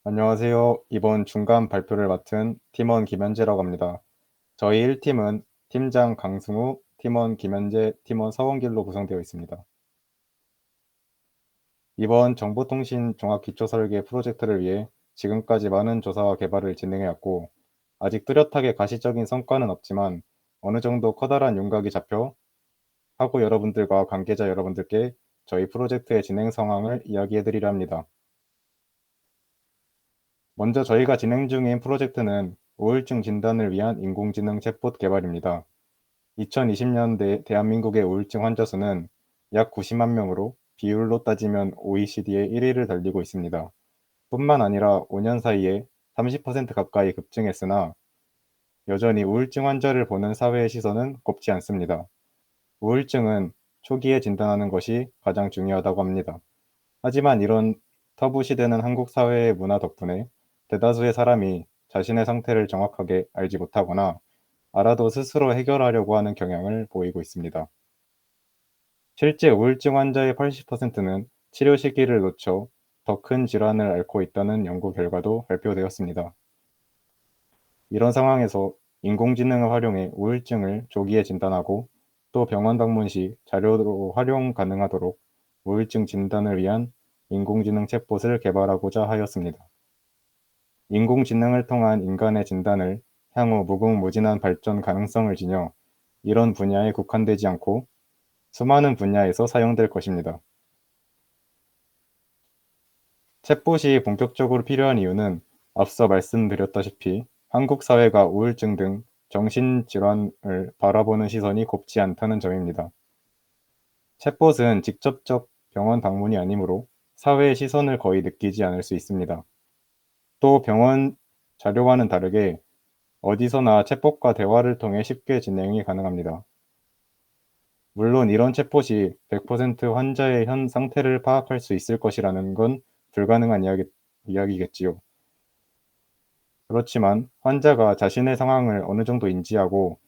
안녕하세요. 이번 중간 발표를 맡은 팀원 김현재라고 합니다. 저희 1팀은 팀장 강승우, 팀원 김현재, 팀원 서원길로 구성되어 있습니다. 이번 정보통신 종합기초설계 프로젝트를 위해 지금까지 많은 조사와 개발을 진행해왔고, 아직 뚜렷하게 가시적인 성과는 없지만 어느 정도 커다란 윤곽이 잡혀 하고 여러분들과 관계자 여러분들께 저희 프로젝트의 진행 상황을 이야기해드리려 합니다. 먼저 저희가 진행 중인 프로젝트는 우울증 진단을 위한 인공지능 챗봇 개발입니다. 2020년대 대한민국의 우울증 환자 수는 약 90만 명으로 비율로 따지면 OECD의 1위를 달리고 있습니다. 뿐만 아니라 5년 사이에 30% 가까이 급증했으나 여전히 우울증 환자를 보는 사회의 시선은 곱지 않습니다. 우울증은 초기에 진단하는 것이 가장 중요하다고 합니다. 하지만 이런 터부시대는 한국 사회의 문화 덕분에 대다수의 사람이 자신의 상태를 정확하게 알지 못하거나 알아도 스스로 해결하려고 하는 경향을 보이고 있습니다. 실제 우울증 환자의 80%는 치료 시기를 놓쳐 더 큰 질환을 앓고 있다는 연구 결과도 발표되었습니다. 이런 상황에서 인공지능을 활용해 우울증을 조기에 진단하고 또 병원 방문 시 자료로 활용 가능하도록 우울증 진단을 위한 인공지능 챗봇을 개발하고자 하였습니다. 인공지능을 통한 인간의 진단을 향후 무궁무진한 발전 가능성을 지녀 이런 분야에 국한되지 않고 수많은 분야에서 사용될 것입니다. 챗봇이 본격적으로 필요한 이유는 앞서 말씀드렸다시피 한국 사회가 우울증 등 정신질환을 바라보는 시선이 곱지 않다는 점입니다. 챗봇은 직접적 병원 방문이 아니므로 사회의 시선을 거의 느끼지 않을 수 있습니다. 또 병원 자료와는 다르게 어디서나 챗봇과 대화를 통해 쉽게 진행이 가능합니다. 물론 이런 챗봇이 100% 환자의 현 상태를 파악할 수 있을 것이라는 건 불가능한 이야기겠지요. 그렇지만 환자가 자신의 상황을 어느 정도 인지하고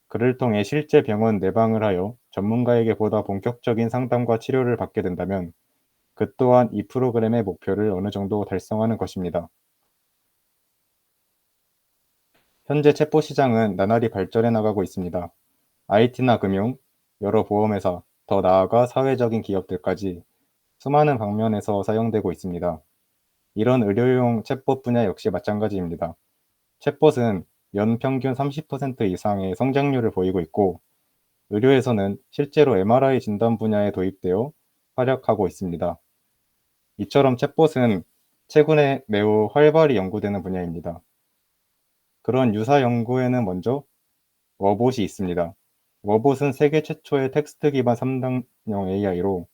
그를 통해 실제 병원 내방을 하여 전문가에게 보다 본격적인 상담과 치료를 받게 된다면 그 또한 이 프로그램의 목표를 어느 정도 달성하는 것입니다. 현재 챗봇 시장은 나날이 발전해 나가고 있습니다. IT나 금융, 여러 보험회사, 더 나아가 사회적인 기업들까지 수많은 방면에서 사용되고 있습니다. 이런 의료용 챗봇 분야 역시 마찬가지입니다. 챗봇은 연 평균 30% 이상의 성장률을 보이고 있고, 의료에서는 실제로 MRI 진단 분야에 도입되어 활약하고 있습니다. 이처럼 챗봇은 최근에 매우 활발히 연구되는 분야입니다. 그런 유사 연구에는 먼저 워봇이 있습니다. 워봇은 세계 최초의 텍스트 기반 3단형 AI로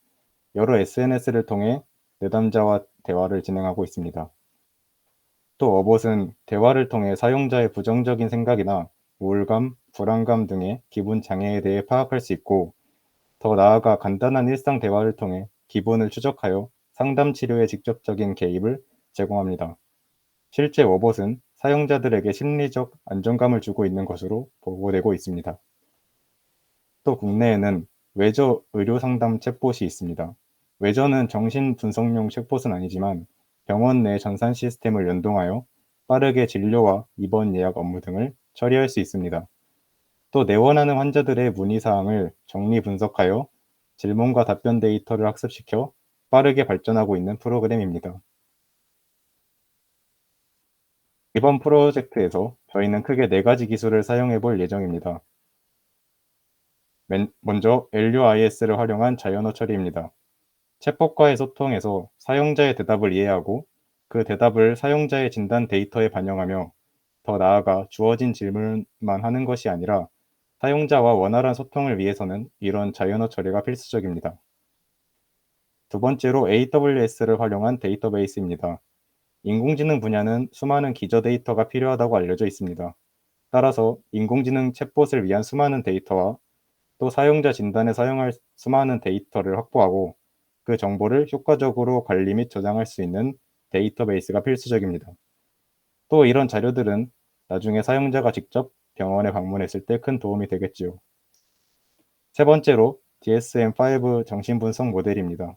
여러 SNS를 통해 내담자와 대화를 진행하고 있습니다. 또 워봇은 대화를 통해 사용자의 부정적인 생각이나 우울감, 불안감 등의 기분 장애에 대해 파악할 수 있고, 더 나아가 간단한 일상 대화를 통해 기분을 추적하여 상담 치료에 직접적인 개입을 제공합니다. 실제 워봇은 사용자들에게 심리적 안정감을 주고 있는 것으로 보고되고 있습니다. 또 국내에는 외저 의료상담 챗봇이 있습니다. 외저는 정신분석용 챗봇은 아니지만 병원 내 전산 시스템을 연동하여 빠르게 진료와 입원 예약 업무 등을 처리할 수 있습니다. 또 내원하는 환자들의 문의사항을 정리 분석하여 질문과 답변 데이터를 학습시켜 빠르게 발전하고 있는 프로그램입니다. 이번 프로젝트에서 저희는 크게 4가지 기술을 사용해 볼 예정입니다. 먼저 LUIS를 활용한 자연어 처리입니다. 챗봇과의 소통에서 사용자의 대답을 이해하고 그 대답을 사용자의 진단 데이터에 반영하며 더 나아가 주어진 질문만 하는 것이 아니라 사용자와 원활한 소통을 위해서는 이런 자연어 처리가 필수적입니다. 두 번째로 AWS를 활용한 데이터베이스입니다. 인공지능 분야는 수많은 기저 데이터가 필요하다고 알려져 있습니다. 따라서 인공지능 챗봇을 위한 수많은 데이터와 또 사용자 진단에 사용할 수많은 데이터를 확보하고 그 정보를 효과적으로 관리 및 저장할 수 있는 데이터베이스가 필수적입니다. 또 이런 자료들은 나중에 사용자가 직접 병원에 방문했을 때 큰 도움이 되겠지요. 세 번째로 DSM-5 정신분석 모델입니다.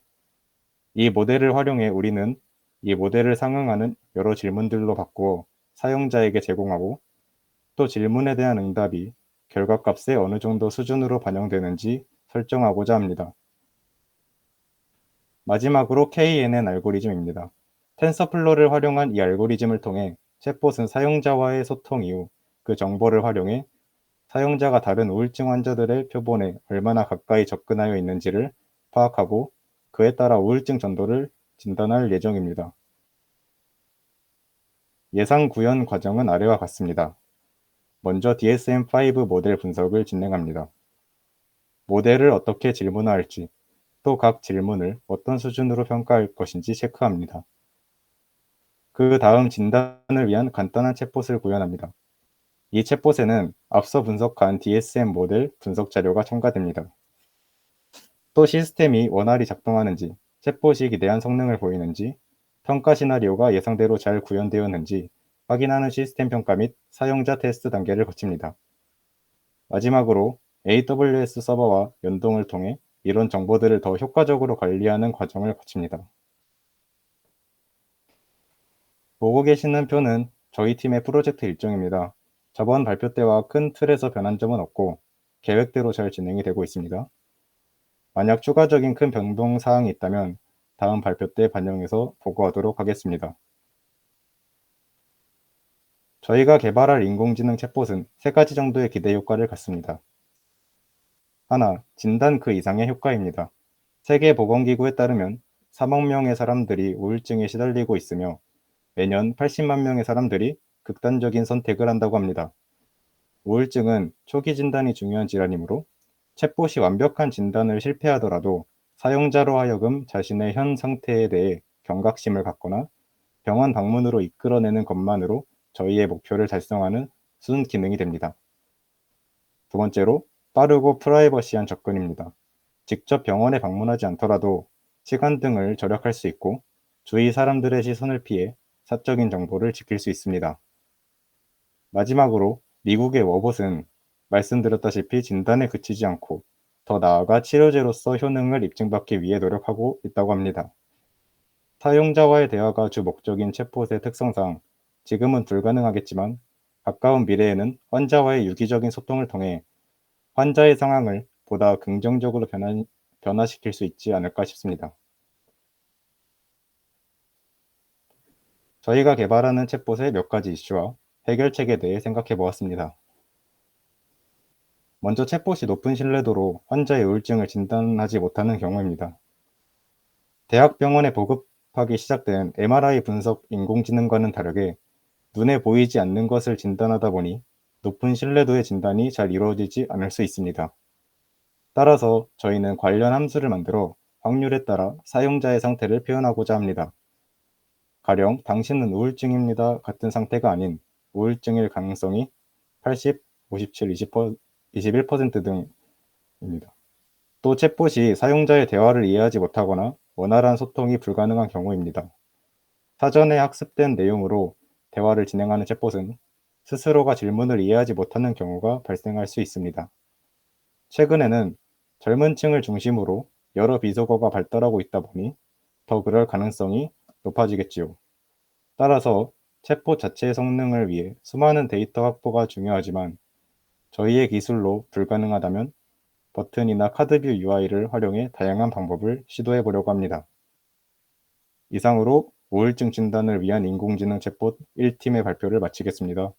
이 모델을 활용해 우리는 이 모델을 상응하는 여러 질문들로 바꾸어 사용자에게 제공하고 또 질문에 대한 응답이 결과값에 어느 정도 수준으로 반영되는지 설정하고자 합니다. 마지막으로 KNN 알고리즘입니다. 텐서플로를 활용한 이 알고리즘을 통해 챗봇은 사용자와의 소통 이후 그 정보를 활용해 사용자가 다른 우울증 환자들의 표본에 얼마나 가까이 접근하여 있는지를 파악하고 그에 따라 우울증 정도를 진단할 예정입니다. 예상 구현 과정은 아래와 같습니다. 먼저 DSM-5 모델 분석을 진행합니다. 모델을 어떻게 질문화할지, 또 각 질문을 어떤 수준으로 평가할 것인지 체크합니다. 그 다음 진단을 위한 간단한 챗봇을 구현합니다. 이 챗봇에는 앞서 분석한 DSM 모델 분석 자료가 첨가됩니다. 또 시스템이 원활히 작동하는지, 챗봇이 기대한 성능을 보이는지, 평가 시나리오가 예상대로 잘 구현되었는지 확인하는 시스템 평가 및 사용자 테스트 단계를 거칩니다. 마지막으로 AWS 서버와 연동을 통해 이런 정보들을 더 효과적으로 관리하는 과정을 거칩니다. 보고 계시는 표는 저희 팀의 프로젝트 일정입니다. 저번 발표 때와 큰 틀에서 변한 점은 없고 계획대로 잘 진행이 되고 있습니다. 만약 추가적인 큰 변동 사항이 있다면 다음 발표 때 반영해서 보고하도록 하겠습니다. 저희가 개발할 인공지능 챗봇은 3가지 정도의 기대 효과를 갖습니다. 하나, 진단 그 이상의 효과입니다. 세계보건기구에 따르면 3억 명의 사람들이 우울증에 시달리고 있으며 매년 80만 명의 사람들이 극단적인 선택을 한다고 합니다. 우울증은 초기 진단이 중요한 질환이므로 챗봇이 완벽한 진단을 실패하더라도 사용자로 하여금 자신의 현 상태에 대해 경각심을 갖거나 병원 방문으로 이끌어내는 것만으로 저희의 목표를 달성하는 순기능이 됩니다. 두 번째로 빠르고 프라이버시한 접근입니다. 직접 병원에 방문하지 않더라도 시간 등을 절약할 수 있고 주위 사람들의 시선을 피해 사적인 정보를 지킬 수 있습니다. 마지막으로 미국의 워봇은 말씀드렸다시피 진단에 그치지 않고 더 나아가 치료제로서 효능을 입증받기 위해 노력하고 있다고 합니다. 사용자와의 대화가 주 목적인 챗봇의 특성상 지금은 불가능하겠지만 가까운 미래에는 환자와의 유기적인 소통을 통해 환자의 상황을 보다 긍정적으로 변화시킬 수 있지 않을까 싶습니다. 저희가 개발하는 챗봇의 몇 가지 이슈와 해결책에 대해 생각해 보았습니다. 먼저 챗봇이 높은 신뢰도로 환자의 우울증을 진단하지 못하는 경우입니다. 대학병원에 보급하기 시작된 MRI 분석 인공지능과는 다르게 눈에 보이지 않는 것을 진단하다 보니 높은 신뢰도의 진단이 잘 이루어지지 않을 수 있습니다. 따라서 저희는 관련 함수를 만들어 확률에 따라 사용자의 상태를 표현하고자 합니다. 가령 당신은 우울증입니다 같은 상태가 아닌 우울증일 가능성이 80, 57, 21% 등입니다. 또 챗봇이 사용자의 대화를 이해하지 못하거나 원활한 소통이 불가능한 경우입니다. 사전에 학습된 내용으로 대화를 진행하는 챗봇은 스스로가 질문을 이해하지 못하는 경우가 발생할 수 있습니다. 최근에는 젊은 층을 중심으로 여러 비속어가 발달하고 있다 보니 더 그럴 가능성이 높아지겠지요. 따라서 챗봇 자체의 성능을 위해 수많은 데이터 확보가 중요하지만 저희의 기술로 불가능하다면 버튼이나 카드뷰 UI를 활용해 다양한 방법을 시도해 보려고 합니다. 이상으로 우울증 진단을 위한 인공지능 챗봇 1팀의 발표를 마치겠습니다.